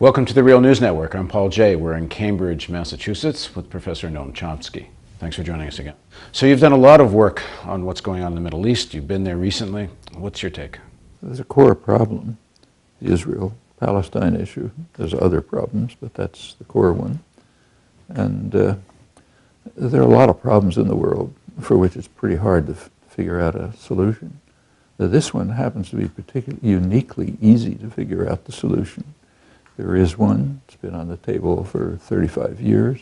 Welcome to the Real News Network. I'm Paul Jay. We're in Cambridge, Massachusetts with Professor Noam Chomsky. Thanks for joining us again. So you've done a lot of work on what's going on in the Middle East. You've been there recently. What's your take? There's a core problem, the Israel-Palestine issue. There's other problems, but that's the core one. And there are a lot of problems in the world for which it's pretty hard to figure out a solution. This one happens to be particularly uniquely easy to figure out the solution. There is one. It's been on the table for 35 years.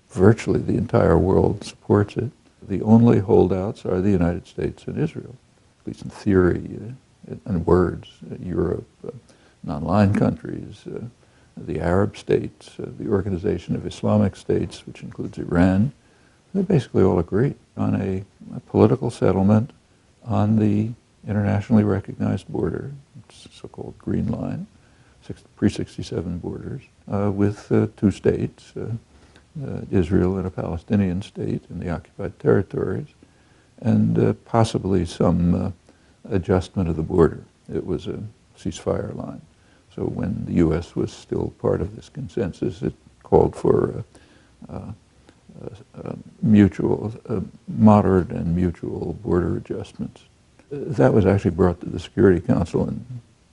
Virtually the entire world supports it. The only holdouts are the United States and Israel, at least in theory and words. Europe, non-aligned countries, the Arab states, the Organization of Islamic States, which includes Iran. They basically all agree on a political settlement on the internationally recognized border, so-called Green Line, pre-67 borders, with two states, Israel and a Palestinian state in the occupied territories, and possibly some adjustment of the border. It was a ceasefire line. So when the U.S. was still part of this consensus, it called for moderate and mutual border adjustments. That was actually brought to the Security Council in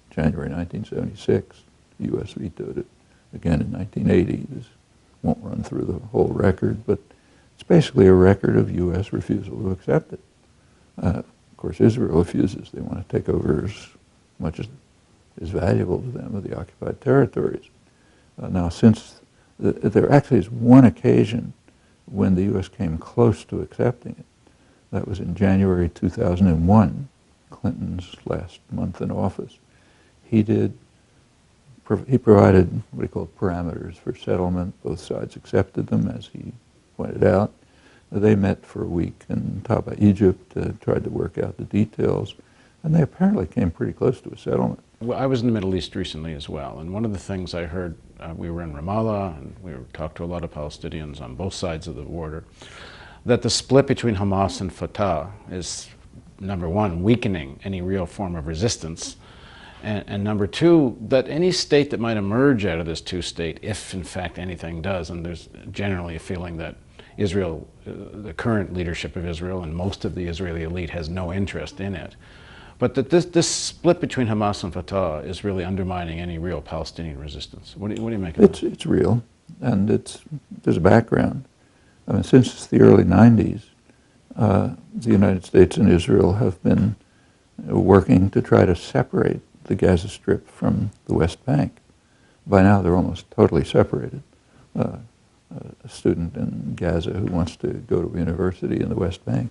January 1976. The U.S. vetoed it again in 1980. This won't run through the whole record, but it's basically a record of U.S. refusal to accept it. Of course, Israel refuses. They want to take over as much as is valuable to them of the occupied territories. Now, since there actually is one occasion when the U.S. came close to accepting it. That was in January 2001, Clinton's last month in office. He provided what he called parameters for settlement. Both sides accepted them, as he pointed out. They met for a week in Taba, Egypt, tried to work out the details, and they apparently came pretty close to a settlement. Well, I was in the Middle East recently as well, and one of the things I heard, we were in Ramallah, and we talked to a lot of Palestinians on both sides of the border, that the split between Hamas and Fatah is, number one, weakening any real form of resistance, and number two, that any state that might emerge out of this two-state, if in fact anything does, and there's generally a feeling that Israel, the current leadership of Israel and most of the Israeli elite has no interest in it, but that this split between Hamas and Fatah is really undermining any real Palestinian resistance. What do you make of that? It's real, and there's a background. I mean, since the early 90s, the United States and Israel have been working to try to separate the Gaza Strip from the West Bank. By now, they're almost totally separated. A student in Gaza who wants to go to a university in the West Bank,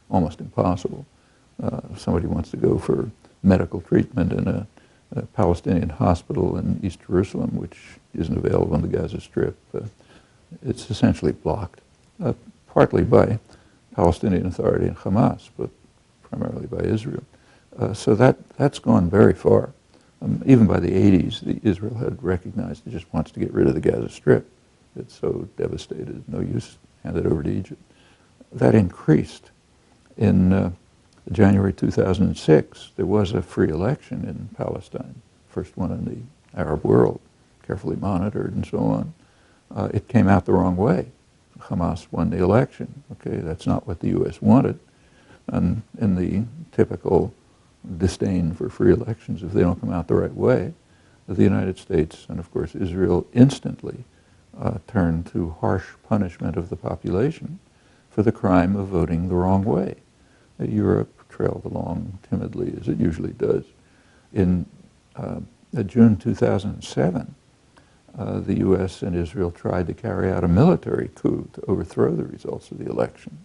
almost impossible. Somebody wants to go for medical treatment in a Palestinian hospital in East Jerusalem, which isn't available on the Gaza Strip. It's essentially blocked, partly by Palestinian Authority and Hamas, but primarily by Israel. So that's gone very far. Even by the 80s, Israel had recognized it just wants to get rid of the Gaza Strip. It's so devastated, no use, hand it over to Egypt. That increased. In January 2006, there was a free election in Palestine, first one in the Arab world, carefully monitored and so on. It came out the wrong way. Hamas won the election. Okay, that's not what the U.S. wanted. And in the typical disdain for free elections, if they don't come out the right way, the United States and, of course, Israel instantly turned to harsh punishment of the population for the crime of voting the wrong way. Europe trailed along timidly, as it usually does. In June 2007, the U.S. and Israel tried to carry out a military coup to overthrow the results of the election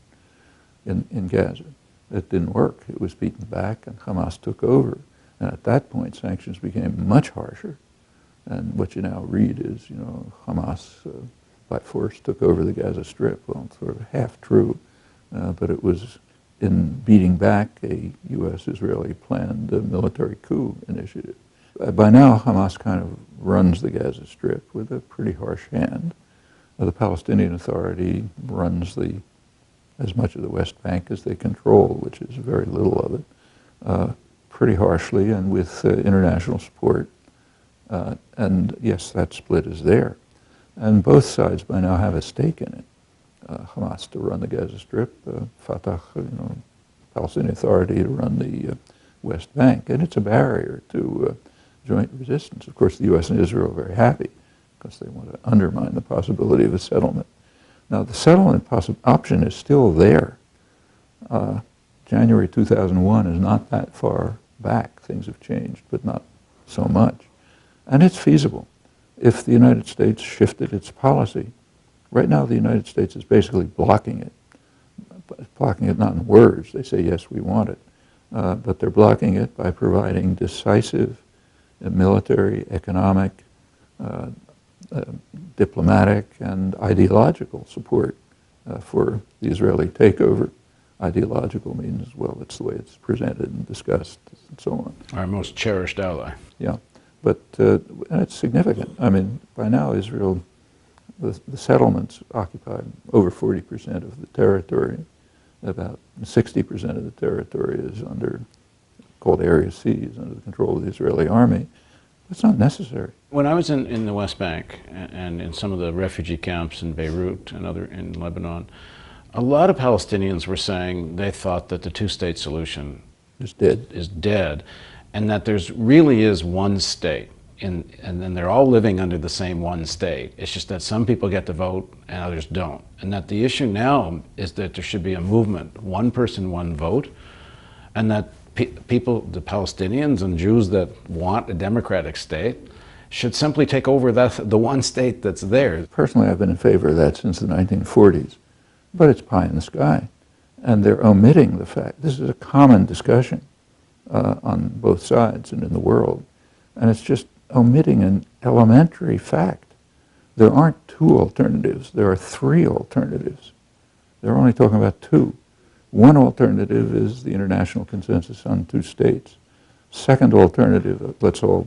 in Gaza. It didn't work. It was beaten back, and Hamas took over. And at that point, sanctions became much harsher. And what you now read is, Hamas by force took over the Gaza Strip. Well, it's sort of half true, but it was in beating back a U.S.-Israeli planned military coup initiative. By now, Hamas kind of runs the Gaza Strip with a pretty harsh hand. The Palestinian Authority runs as much of the West Bank as they control, which is very little of it, pretty harshly and with international support. And yes, that split is there. And both sides by now have a stake in it. Hamas to run the Gaza Strip, Fatah, Palestinian Authority to run the West Bank. And it's a barrier to joint resistance. Of course, the U.S. and Israel are very happy because they want to undermine the possibility of a settlement. Now, the settlement option is still there. January 2001 is not that far back. Things have changed, but not so much. And it's feasible. If the United States shifted its policy, right now the United States is basically blocking it. Blocking it not in words, they say, yes, we want it. But they're blocking it by providing decisive military, economic, diplomatic, and ideological support for the Israeli takeover. Ideological means, well, it's the way it's presented and discussed and so on. Our most cherished ally. Yeah, but and it's significant. I mean, by now Israel, the settlements occupy over 40% of the territory. About 60% of the territory is called Area C, is under the control of the Israeli army. It's not necessary. When I was in the West Bank and in some of the refugee camps in Beirut and in Lebanon, a lot of Palestinians were saying they thought that the two-state solution is dead, and that there's really is one state, and then they're all living under the same one state. It's just that some people get to vote and others don't, and that the issue now is that there should be a movement, one person, one vote, and that people, the Palestinians and Jews that want a democratic state, should simply take over the one state that's there. Personally, I've been in favor of that since the 1940s. But it's pie in the sky. And they're omitting the fact, this is a common discussion on both sides and in the world, and it's just omitting an elementary fact. There aren't two alternatives, there are three alternatives. They're only talking about two. One alternative is the international consensus on two states. Second alternative, let's all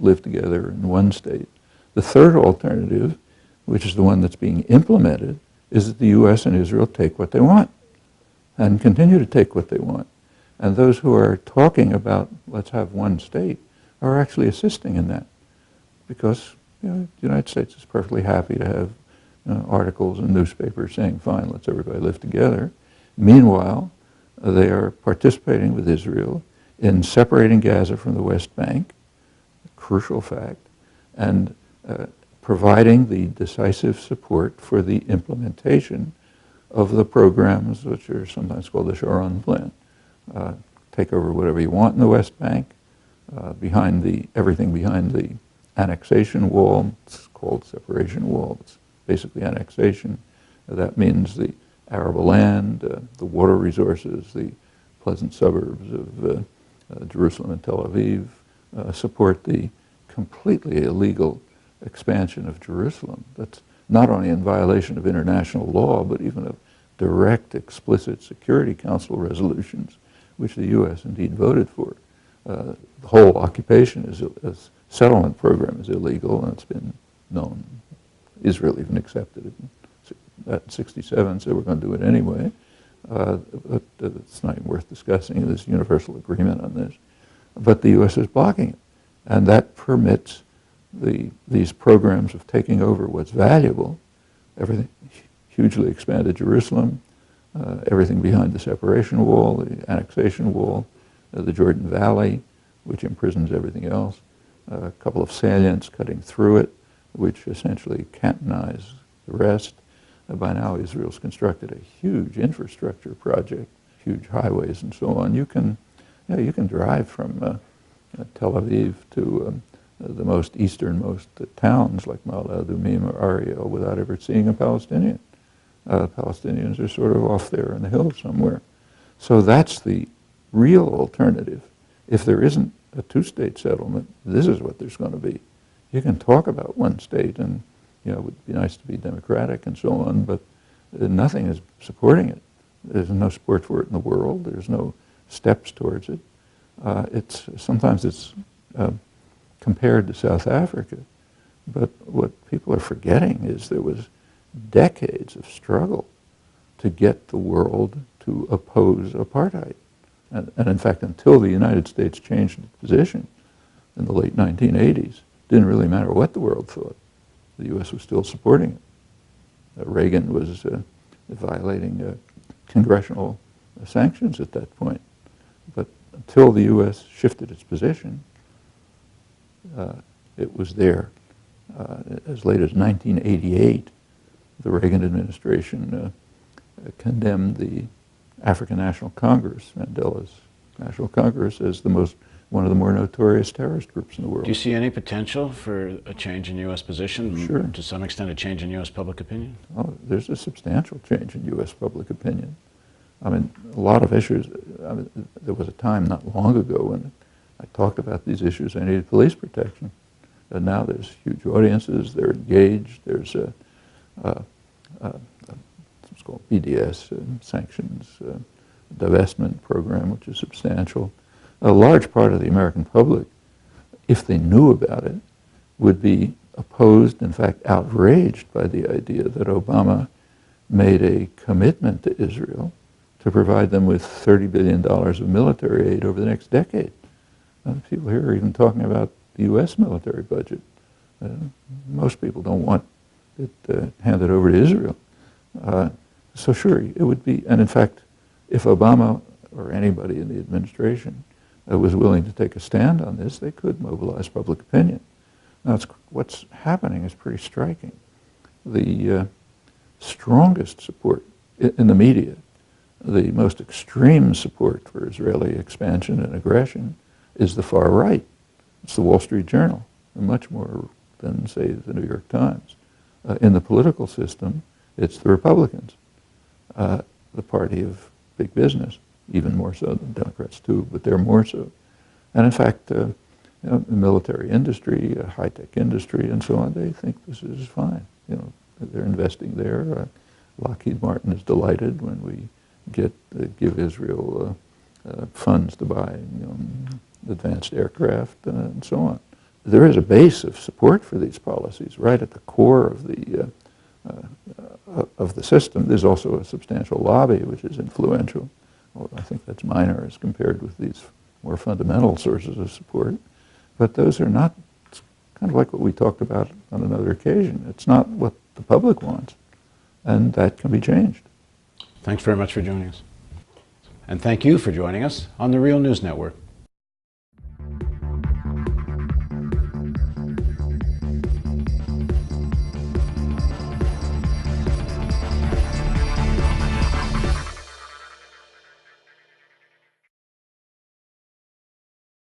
live together in one state. The third alternative, which is the one that's being implemented, is that the U.S. and Israel take what they want and continue to take what they want. And those who are talking about let's have one state are actually assisting in that, because the United States is perfectly happy to have articles in newspapers saying, fine, let's everybody live together. Meanwhile, they are participating with Israel in separating Gaza from the West Bank, a crucial fact, and providing the decisive support for the implementation of the programs which are sometimes called the Sharon Plan. Take over whatever you want in the West Bank, everything behind the annexation wall. It's called separation wall. It's basically annexation. That means the arable land, the water resources, the pleasant suburbs of Jerusalem and Tel Aviv, support the completely illegal expansion of Jerusalem. That's not only in violation of international law, but even of direct, explicit Security Council resolutions, which the U.S. indeed voted for. The whole occupation settlement program is illegal, and it's been known. Israel even accepted it in 1967, said we're going to do it anyway. But it's not even worth discussing. There's universal agreement on this. But the U.S. is blocking it, and that permits these programs of taking over what's valuable, everything, hugely expanded Jerusalem, everything behind the separation wall, the annexation wall, the Jordan Valley, which imprisons everything else, a couple of salients cutting through it, which essentially cantonize the rest. By now, Israel's constructed a huge infrastructure project, huge highways and so on. You can drive from Tel Aviv to the most easternmost towns like Ma'ale Adumim or Ariel without ever seeing a Palestinian. Palestinians are sort of off there in the hills somewhere. So that's the real alternative. If there isn't a two-state settlement, this is what there's going to be. You can talk about one state and it would be nice to be democratic and so on, but nothing is supporting it. There's no support for it in the world. There's no steps towards it. Sometimes it's compared to South Africa, but what people are forgetting is there was decades of struggle to get the world to oppose apartheid. And in fact, until the United States changed its position in the late 1980s, didn't really matter what the world thought. The U.S. was still supporting it. Reagan was violating congressional sanctions at that point. But until the U.S. shifted its position, it was there. As late as 1988, the Reagan administration condemned the African National Congress, Mandela's National Congress, as one of the more notorious terrorist groups in the world. Do you see any potential for a change in U.S. position? Sure. To some extent, a change in U.S. public opinion? Oh, there's a substantial change in U.S. public opinion. I mean, a lot of issues. I mean, there was a time not long ago when I talked about these issues. I needed police protection. And now there's huge audiences. They're engaged. There's what's called BDS, sanctions, divestment program, which is substantial. A large part of the American public, if they knew about it, would be opposed, in fact outraged by the idea that Obama made a commitment to Israel to provide them with $30 billion of military aid over the next decade. People here are even talking about the U.S. military budget. Most people don't want it handed over to Israel. So sure, it would be, and in fact, if Obama or anybody in the administration was willing to take a stand on this, they could mobilize public opinion. Now, what's happening is pretty striking. The strongest support in the media, the most extreme support for Israeli expansion and aggression, is the far right. It's the Wall Street Journal, much more than, say, the New York Times. In the political system, it's the Republicans, the party of big business, even more so than Democrats too, but they're more so. And in fact, the military industry, high-tech industry, and so on, they think this is fine. They're investing there. Lockheed Martin is delighted when we give Israel funds to buy advanced aircraft and so on. There is a base of support for these policies right at the core of the system. There's also a substantial lobby which is influential. Well, I think that's minor as compared with these more fundamental sources of support. But those are not, it's kind of like what we talked about on another occasion. It's not what the public wants, and that can be changed. Thanks very much for joining us. And thank you for joining us on the Real News Network.